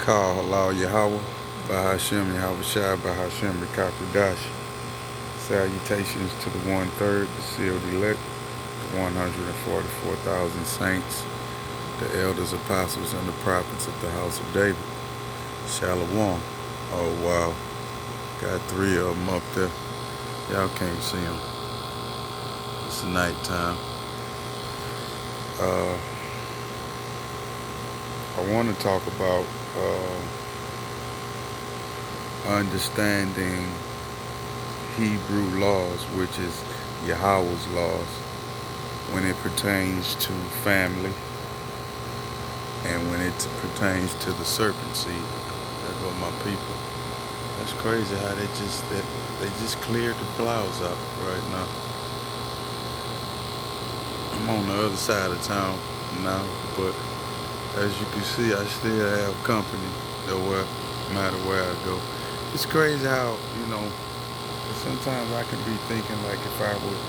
Call Halal Yahweh, Bahashem Yahweh Shai, Bahashem Rikakudash. Salutations to the 1/3, the sealed elect, the 144,000 saints, the elders, apostles, and the prophets of the house of David. Shalom. Oh, wow. Got three of them up there. Y'all can't see them. It's nighttime. I want to talk about understanding Hebrew laws, which is Yahweh's laws, when it pertains to family and when it pertains to the serpent seed. There go my people. That's crazy how they just cleared the flowers out right now. I'm on the other side of town now, but as you can see, I still have company no matter where I go. It's crazy how, sometimes I can be thinking like if I would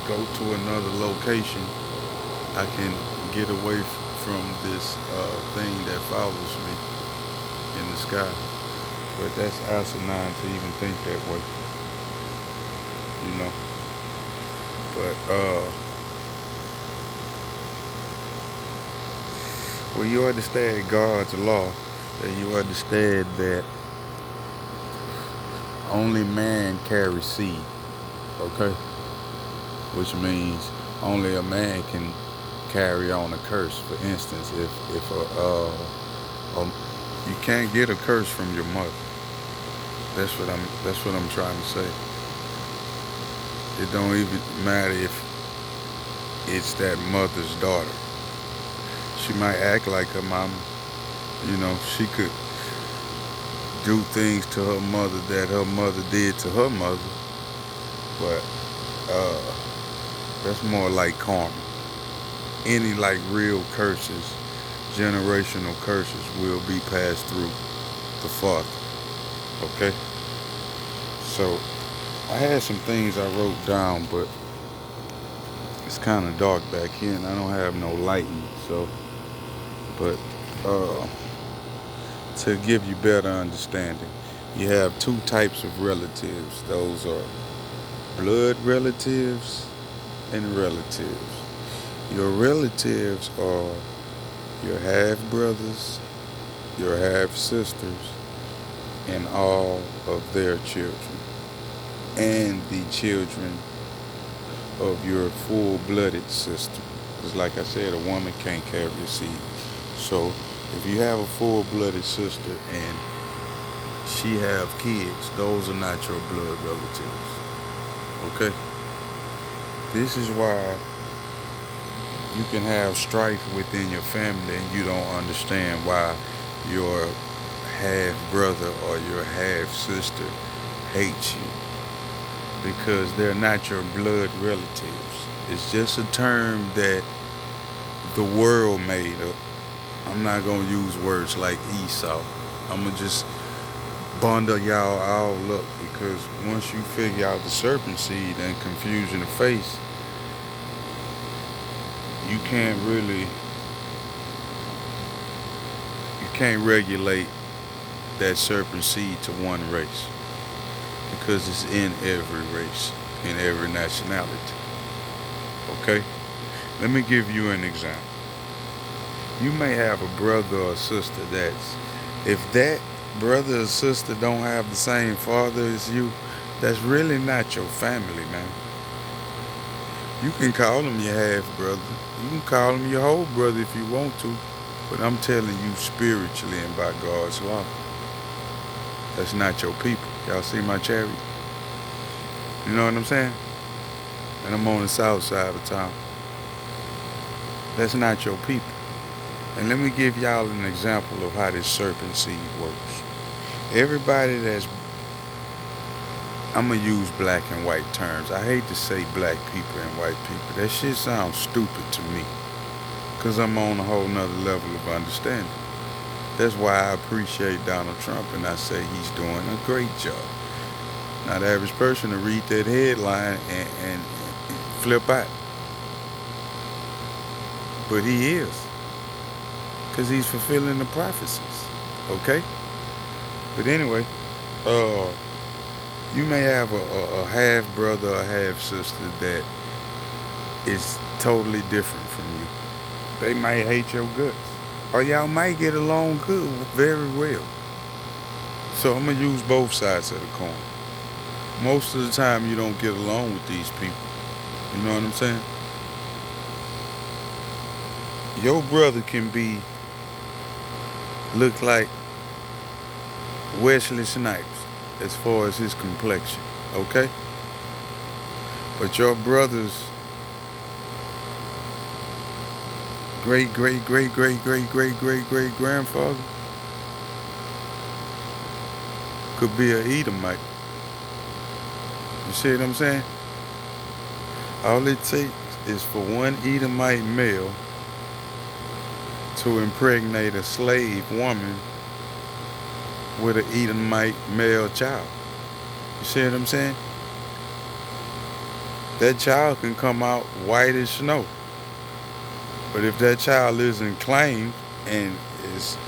go to another location, I can get away from this thing that follows me in the sky. But that's asinine to even think that way, But, when you understand God's law, then you understand that only man carries seed, okay? Which means only a man can carry on a curse. For instance, if you can't get a curse from your mother. That's what I'm trying to say. It don't even matter if it's that mother's daughter. She might act like her mama. She could do things to her mother that her mother did to her mother. But that's more like karma. Any like real curses, generational curses, will be passed through the father. Okay? So I had some things I wrote down, but it's kind of dark back here and I don't have no lighting. But to give you better understanding, you have two types of relatives. Those are blood relatives and relatives. Your relatives are your half-brothers, your half-sisters, and all of their children, and the children of your full-blooded sister. Because like I said, a woman can't carry a seed. So if you have a full-blooded sister and she have kids, those are not your blood relatives. Okay? This is why you can have strife within your family and you don't understand why your half-brother or your half-sister hates you. Because they're not your blood relatives. It's just a term that the world made up. I'm not going to use words like Esau. I'm going to just bundle y'all all up, because once you figure out the serpent seed and confusion of face, you can't regulate that serpent seed to one race, because it's in every race, in every nationality. Okay? Let me give you an example. You may have a brother or sister if that brother or sister don't have the same father as you, that's really not your family, man. You can call them your half-brother. You can call them your whole brother if you want to. But I'm telling you, spiritually and by God's law, that's not your people. Y'all see my chariot? You know what I'm saying? And I'm on the south side of town. That's not your people. And let me give y'all an example of how this serpent seed works. Everybody I'm going to use black and white terms. I hate to say black people and white people. That shit sounds stupid to me, because I'm on a whole nother level of understanding. That's why I appreciate Donald Trump, and I say he's doing a great job. Now, the average person will read that headline and flip out. But he is, because he's fulfilling the prophecies. Okay? But anyway, uh, you may have a half brother or half sister that is totally different from you. They might hate your guts. Or y'all might get along good, very well. So I'm gonna use both sides of the coin. Most of the time you don't get along with these people. You know what I'm saying? Your brother can look like Wesley Snipes as far as his complexion. Okay? But your brother's great great great great great great great great grandfather could be an Edomite. You see what I'm saying? All it takes is for one Edomite male to impregnate a slave woman with an Edomite male child. You see what I'm saying? That child can come out white as snow. But if that child isn't claimed and is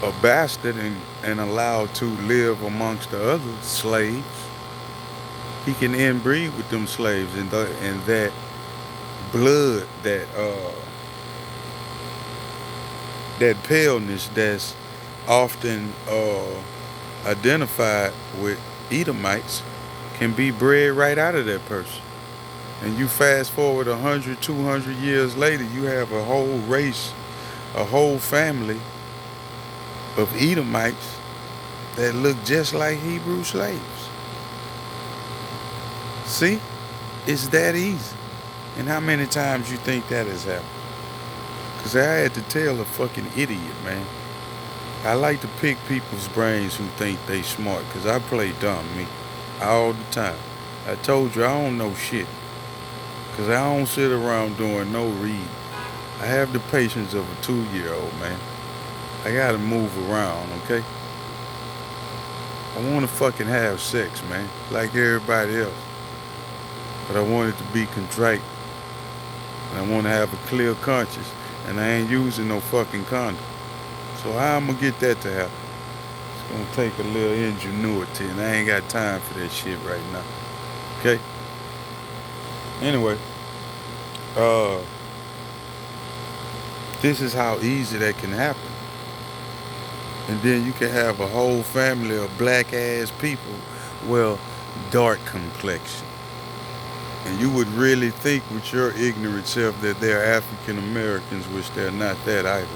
a bastard and allowed to live amongst the other slaves, he can inbreed with them slaves, and that blood, that paleness that's often identified with Edomites can be bred right out of that person. And you fast forward 100, 200 years later, you have a whole race, a whole family of Edomites that look just like Hebrew slaves. See? It's that easy. And how many times you think that has happened? Because I had to tell a fucking idiot, man. I like to pick people's brains who think they smart, because I play dumb, me, all the time. I told you I don't know shit, because I don't sit around doing no reading. I have the patience of a 2-year-old, man. I gotta move around, okay? I wanna fucking have sex, man, like everybody else. But I want it to be contrite. And I wanna have a clear conscience. And I ain't using no fucking condom. So how I'm gonna get that to happen? It's gonna take a little ingenuity, and I ain't got time for that shit right now. Okay? Anyway, this is how easy that can happen. And then you can have a whole family of black ass people, well, dark complexion. And you would really think with your ignorant self that they're African Americans, which they're not that either.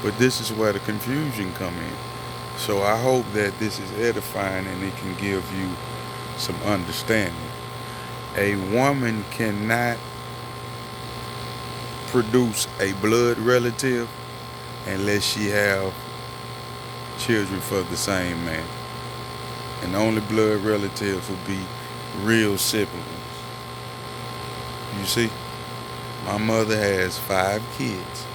But this is where the confusion come in. So I hope that this is edifying and it can give you some understanding. A woman cannot produce a blood relative unless she have children for the same man. And the only blood relatives will be real siblings. You see, my mother has 5 kids.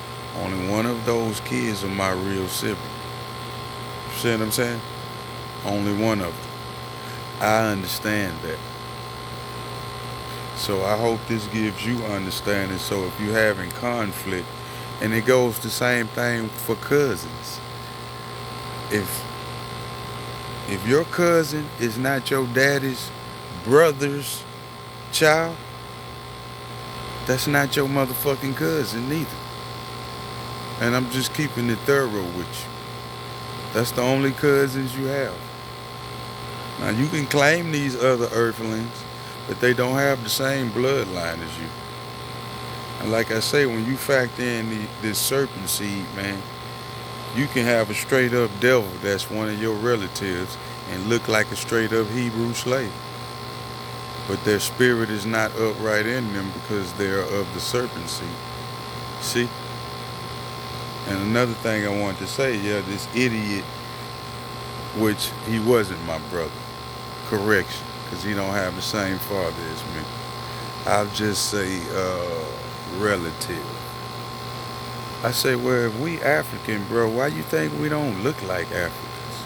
Only one of those kids are my real sibling. You see what I'm saying? Only one of them. I understand that. So I hope this gives you understanding. So if you're having conflict, and it goes the same thing for cousins. If your cousin is not your daddy's brother's child, that's not your motherfucking cousin neither. And I'm just keeping it thorough with you. That's the only cousins you have. Now you can claim these other earthlings, but they don't have the same bloodline as you. And like I say, when you factor in this serpent seed, man, you can have a straight up devil that's one of your relatives and look like a straight up Hebrew slave. But their spirit is not upright in them because they're of the serpent seed. See? And another thing I wanted to say, this idiot, which he wasn't my brother. Correction, because he don't have the same father as me. I'll just say relative. I say, well, if we African, bro, why you think we don't look like Africans?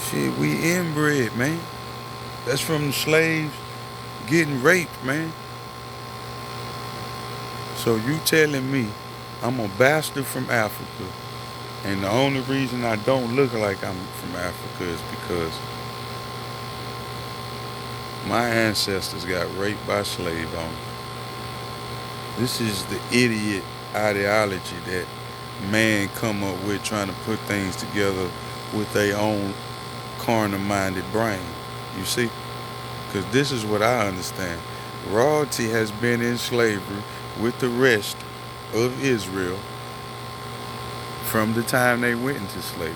Shit, we inbred, man. That's from the slaves getting raped, man. So you telling me I'm a bastard from Africa And the only reason I don't look like I'm from Africa is because my ancestors got raped by slave owners. This is the idiot ideology that man come up with, trying to put things together with their own carnal-minded brain. You see? Because this is what I understand. Royalty has been in slavery with the rest of Israel from the time they went into slavery.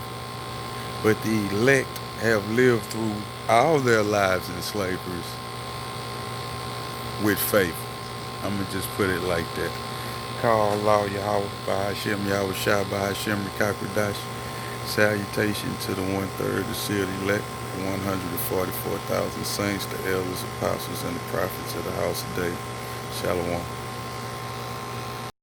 But the elect have lived through all their lives in slavery with faith. I'm going to just put it like that. Call Allah Yahweh Bahashem Yahweh Shah Bahashem Rikakradash. Salutation to the 1/3, the sealed elect, 144,000 saints, the elders, apostles, and the prophets of the house of David. Shalom.